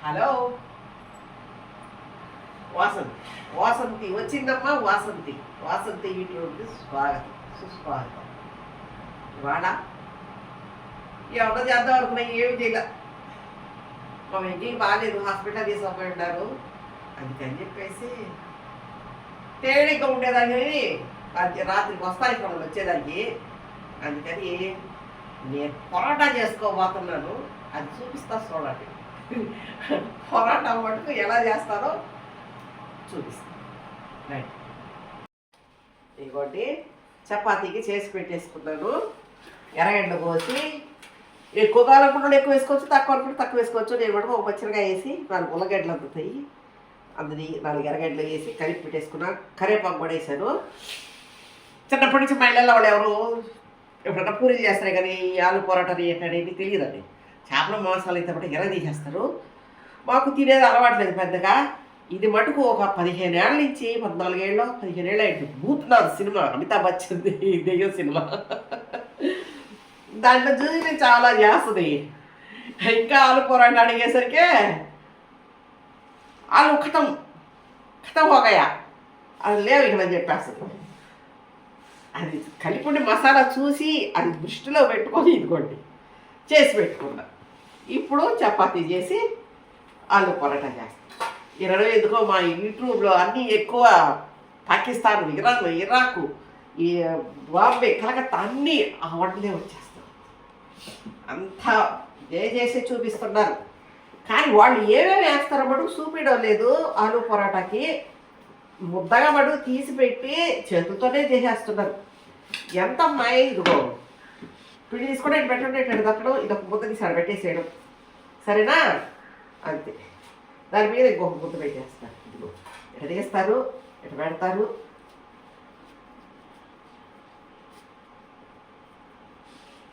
Hello Vasanthi Vasanthi వచ్చిందమ్మా వాసంతి వాసంతి యూట్యూబ్కి స్వాగతం సుస్వాగతం. ఇవాళ ఎవరో చేద్దాం అనుకున్నా ఏమి చేయలే. మా వెంకీ బాగాలేదు, హాస్పిటల్ తీసుకుపోయి ఉన్నారు. అందుకని చెప్పేసి తేలిగ్గా ఉండేదాన్ని రాత్రికి వస్తాయి ఇక్కడ వచ్చేదానికి. అందుకని నేను పొరాటా చేసుకోబోతున్నాను, అది చూపిస్తా చూడండి. పొరాటా మటుకు ఎలా చేస్తారో చూపిస్తాను. రైట్, ఇంకోటి చపాతీకి చేసి పెట్టేసుకున్నాను. ఎర్రగడ్డ కోసి ఎక్కువ కాలకుండా ఎక్కువ వేసుకోవచ్చు, తక్కువ అనుకుంటే తక్కువ వేసుకోవచ్చు. నేను మటుకు ఒక పచ్చడిగా వేసి 4 ఉల్లగడ్డలు అందుతాయి, అందుని 4 ఎర్రగడ్డలు వేసి కలిపి పెట్టేసుకున్నా. కరివేపాకు కూడా వేసాను. చిన్నప్పటి నుంచి మా ఇళ్ళల్లో వాళ్ళు ఎవరు ఎప్పుడన్నా పూరీలు చేస్తారు కానీ ఆలు పొరాటాలు ఏంటనేది తెలియదండి. చేపల మాంసాలు అయితే బట్టి ఎర్ర తీసేస్తారు. మాకు తినేది అలవాట్లేదు పెద్దగా. ఇది మటుకు ఒక 15 ఏళ్ళ నుంచి 14 ఏళ్ళు 15 ఏళ్ళు అయింది. భూత్నాథ్ సినిమా, అమితాబ్ బచ్చన్ దెయ్యం సినిమా, దాంట్లో చూసి చాలా చేస్తుంది. ఇంకా ఆలు పొరాటా అడిగేసరికి ఆలు ఖతం ఖతం హోగయా అది లేవు ఇక్కడ అని చెప్పేస్తుంది. అది కలిపి మసాలా చూసి అది దృష్టిలో పెట్టుకొని ఇదిగోండి చేసి పెట్టుకున్నా. ఇప్పుడు చపాతీ చేసి ఆలు పొరాటా చేస్తాను. ఎందుకో మా యూట్యూబ్లో అన్నీ ఎక్కువ పాకిస్తాన్, ఇరాన్, ఇరాకు, ఈ బాంబే, కలకత్తా అన్నీ ఆ వంటలే వచ్చేస్తాం. అంతా చేసి చూపిస్తున్నారు. కానీ వాళ్ళు ఏమేమి వేస్తారో మటుకు చూపించడం లేదు. ఆలు పొరాటాకి ముద్దగా మటుకు తీసి పెట్టి చేతులతోనే చేసేస్తున్నారు. ఎంత అమ్మాయి ఇదిగో పిండి తీసుకుంటే ఇటు పెట్టండి, ఇటు తట్టడం, ఇది ఒక ముద్ద తీసి పెట్టేసేయడం, సరేనా? అంతే. దాని మీద ఇంకొక ముద్ద పెట్టేస్తారు. ఇదిగో ఇటు తీస్తారు, ఇటు పెడతారు.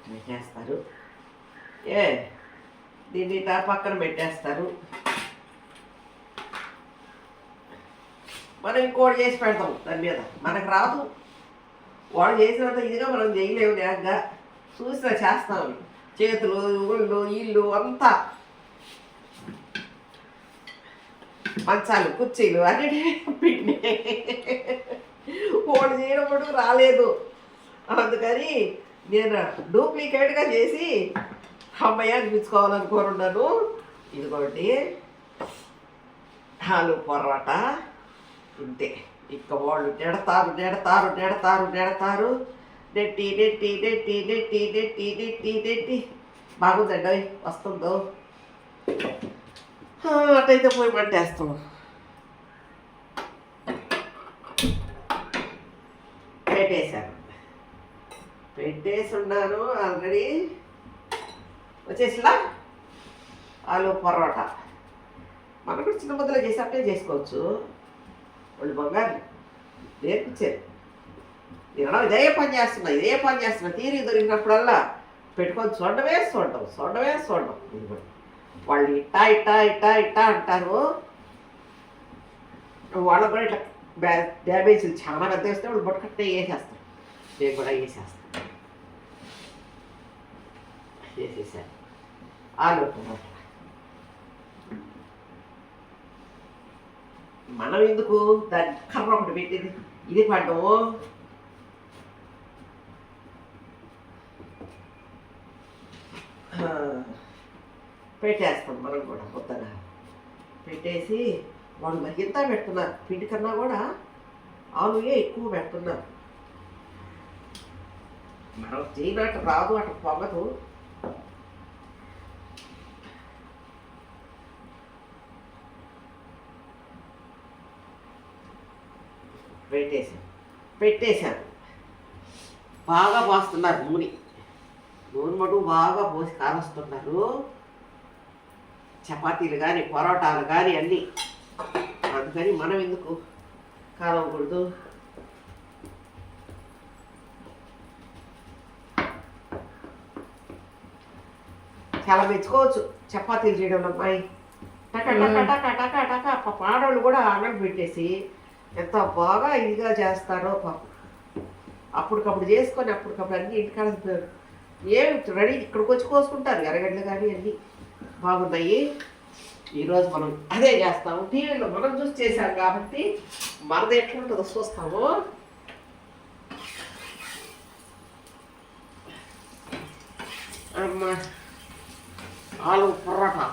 పెట్టేస్తారు. దీన్ని ఇట్లా పక్కన పెట్టేస్తారు. మనం ఇంకోటి చేసి పెడతాం దాని మీద. మనకు రాదు, వాళ్ళు చేసినంత ఇదిగా మనం చేయలేము. నేగ్గా చూసినా చేస్తాం. చేతులు, ఊళ్ళు, ఇల్లు అంతా, మంచాలు, కుర్చీలు అన్నిటి పిండి ఓడి చేయడం రాలేదు. అందుకని నేను డూప్లికేట్గా చేసి అమ్మయ్య అనిపించుకోవాలనుకోనున్నాను. ఇదిగోండి ఆలు పొరాటా ఇంతే. ఇక వాళ్ళు నెడతారు నెడతారు నెడతారు నెడతారు, నెట్టి నెట్టి నెట్టి నెట్టి నెట్టి నెట్టి నెట్టి. బాగుందండి, వస్తుందో అటైతే పోయి పట్టేస్తాం. పెట్టేశాను, పెట్టేసి ఉన్నాను ఆల్రెడీ. వచ్చేసిలా ఆలు పొరాటా మనం కూడా చిన్న ముద్దలో చేసి అప్లై చేసుకోవచ్చు. వాళ్ళు బంగారు నేర్పించారు. నేను ఇదే పని చేస్తున్నా తీరి దొరికినప్పుడల్లా పెట్టుకొని చూడడమే చూడడం. వాళ్ళు ఇట్టా ఇట్టా ఇట్టా ఇట్టా అంటారు. వాళ్ళకు కూడా ఇట్లా డ్యామేజ్లు చాలా పెద్ద వేస్తే వాళ్ళు బొట్టకట్టే వేసేస్తారు. నేను కూడా వేసేసాను ఆలు పొరాటా. మనం ఎందుకు దాన్ని కర్ర ఒకటి పెట్టేది, ఇది పడ్డము. పెట్టేస్తాం మనం కూడా కొత్తగా పెట్టేసి. వాళ్ళు మరింత పెడుతున్నారు, పిండి కన్నా కూడా ఆలుగే ఎక్కువ పెడుతున్నారు. మనం చేయనట్టు రాదు, అటు పొగదు. పెట్టేశాను. బాగా పోస్తున్నారు నూనె మటుకు బాగా పోసి కాలుస్తున్నారు. చపాతీలు కానీ పొరాటాలు కానీ అన్నీ. అందుకని మనం ఎందుకు కాలవకూడదు. చాలా మెచ్చుకోవచ్చు చపాతీలు చేయడం అమ్మాయి. టక టక టక టక టక పాడవాళ్ళు కూడా అన్నం పెట్టేసి ఎంత బాగా ఇదిగా చేస్తారో పాపం. అప్పటికప్పుడు చేసుకొని అప్పటికప్పుడు అన్నీ ఇంటికాడ ఏమి రెడీ ఇక్కడికి వచ్చి కోసుకుంటారు. ఎర్రగడ్డలు కానీ అన్నీ బాగున్నాయి. ఈరోజు మనం అదే చేస్తాము. టీవీలో మనం చూసి చేసాం కాబట్టి మనది ఎట్లుంటుందో చూస్తాము. అమ్మ ఆలు పరోటా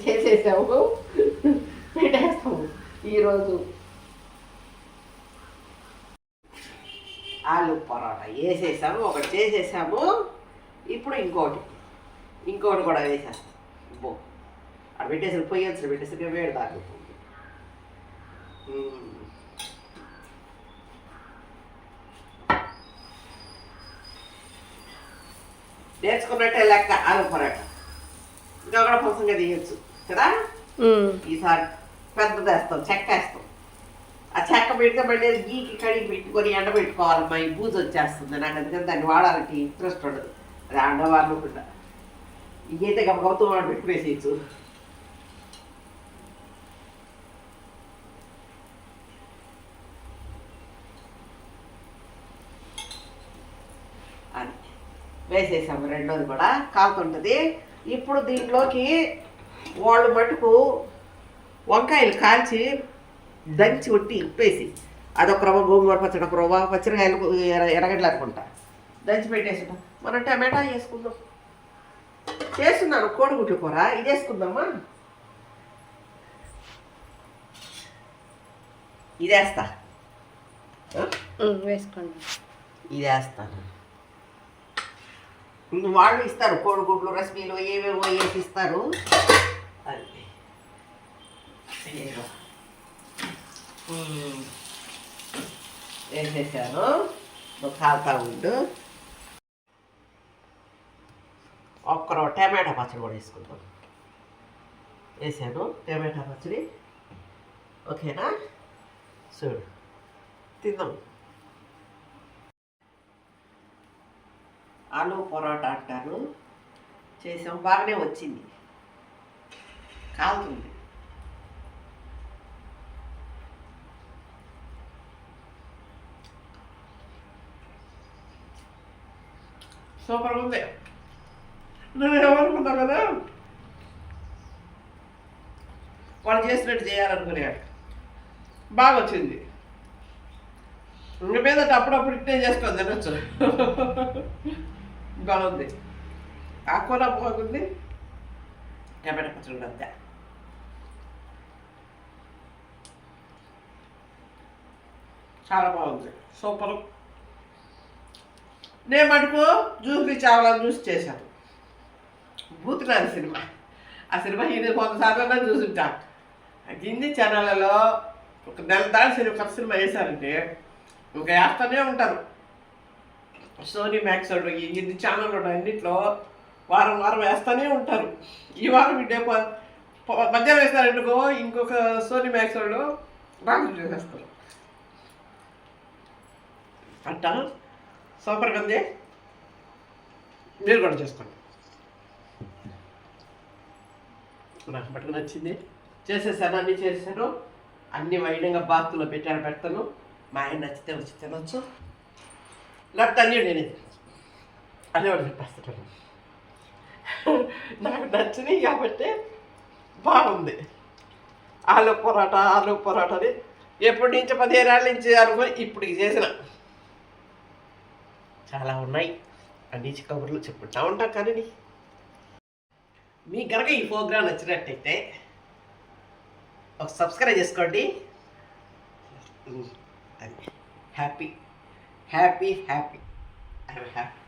చేసేసాము, పెట్టేస్తాము. ఈరోజు ఆలు పరోటా వేసేసాము, ఒకటి చేసేసాము. ఇప్పుడు ఇంకోటి కూడా వేసేస్తాం. అది పెట్టేసరికి పొయ్యి పెట్టేసరికి వేడి తాగుతుంది. నేర్చుకున్నట్టే లెక్క ఆలు పరోటా. ఇంకా కూడా పొసంగా తీయచ్చు కదా. ఈసారి పెద్దది వేస్తాం, చెక్క వేస్తాం. ఆ చెక్క పెడితే మళ్ళీ గీకి కడిగి పెట్టుకొని ఎండ పెట్టుకోవాలమ్మా. ఈ బూజు వచ్చేస్తుంది నాకు, అందుకని దాన్ని వాడాలంటే ఇంట్రెస్ట్ ఉండదు. అది అండవాళ్ళు కూడా ఇదైతే గమగమతో వాడు పెట్టుకునేసేయచ్చు. అది వేసేసాము. రెండోది కూడా కాలుతుంటుంది. ఇప్పుడు దీంట్లోకి వాళ్ళు మటుకు వంకాయలు కాల్చి దంచి ఒట్టి ఉప్పేసి అదొక రవ్వ, గోంగూర పచ్చడి ఒక రవ్వ, పచ్చిరకాయలు ఎర్రగడ్డలు అనుకుంటా దంచి పెట్టేసుకుంటాం. మనం టమాటా వేసుకుందాం. చేస్తున్నాను కోడిగుడ్ల కూర. ఇది వేసుకుందామా? ఇది వేస్తా, వేసుకోండి. ఇది వేస్తాను. వాళ్ళు ఇస్తారు కోడిగుడ్లు, రెసిపీలు ఏవేవో వేసి ఇస్తారు. అది వేసేసాను. కాలుతా ఉండు. ఒక్కరో టమాటా పచ్చడి కూడా వేసుకుంటాం. వేసాను టమాటా పచ్చడి. ఓకేనా? చూడు తిందాం. ఆలు పరోటా అంటారు. చేసాం, బాగానే వచ్చింది. కాలుతుంది. సూపర్గా ఉంది. నేను ఏమనుకున్నా కదా, వాళ్ళు చేసినట్టు చేయాలనుకునేవాడు. బాగా వచ్చింది. ఇంక మీద అప్పుడప్పుడు ఇట్టే చేసుకొని తినొచ్చు. బాగుంది. ఆ కూర బాగుంది. టమాటా పచ్చడి అంతే. చాలా బాగుంది, సూపర్. నేను మటుకు జ్యూస్కి చావాలని చూసి చేశాను. భూతినాది సినిమా. ఆ సినిమా ఇది కొంతసార్లు చూసుంటా. హిందీ ఛానళ్ళలో ఒక నెల దాని కొత్త సినిమా వేశారంటే ఇంకా వేస్తూనే ఉంటారు. సోనీ మ్యాక్స్ వాళ్ళు ఈ హిందీ ఛానల్ అన్నింటిలో వారం వారం వేస్తూనే ఉంటారు. ఈ వారం ఇదే మధ్యాహ్నం వేస్తారంటుకో, ఇంకొక సోనీ మ్యాక్స్ వాళ్ళు రాత్రి చేసేస్తారు. అట్ట సూపర్గా ఉంది. మీరు కూడా చేసుకోండి. నాకు మటుకు నచ్చింది. చేసేసాను, అన్నీ చేసేసాను. అన్నీ వైడంగా బాత్తులో పెడతాను. మా ఆయన నచ్చితే వచ్చి తినొచ్చు, లేకపోతే అన్నీ నేనే అదే వాడు చెప్పేస్తాను. నాకు నచ్చినాయి కాబట్టి బాగుంది. ఆలు పరోటాని ఎప్పటి నుంచి 15 ఏళ్ళ నుంచి అనుకొని ఇప్పటికి చేసిన చాలా ఉన్నాయి. అన్ని కబుర్లు చెప్పుకుంటా ఉంటాం. కానీ మీకు కనుక ఈ ప్రోగ్రాం నచ్చినట్టయితే ఒక సబ్స్క్రైబ్ చేసుకోండి. Happy happy happy happy happy.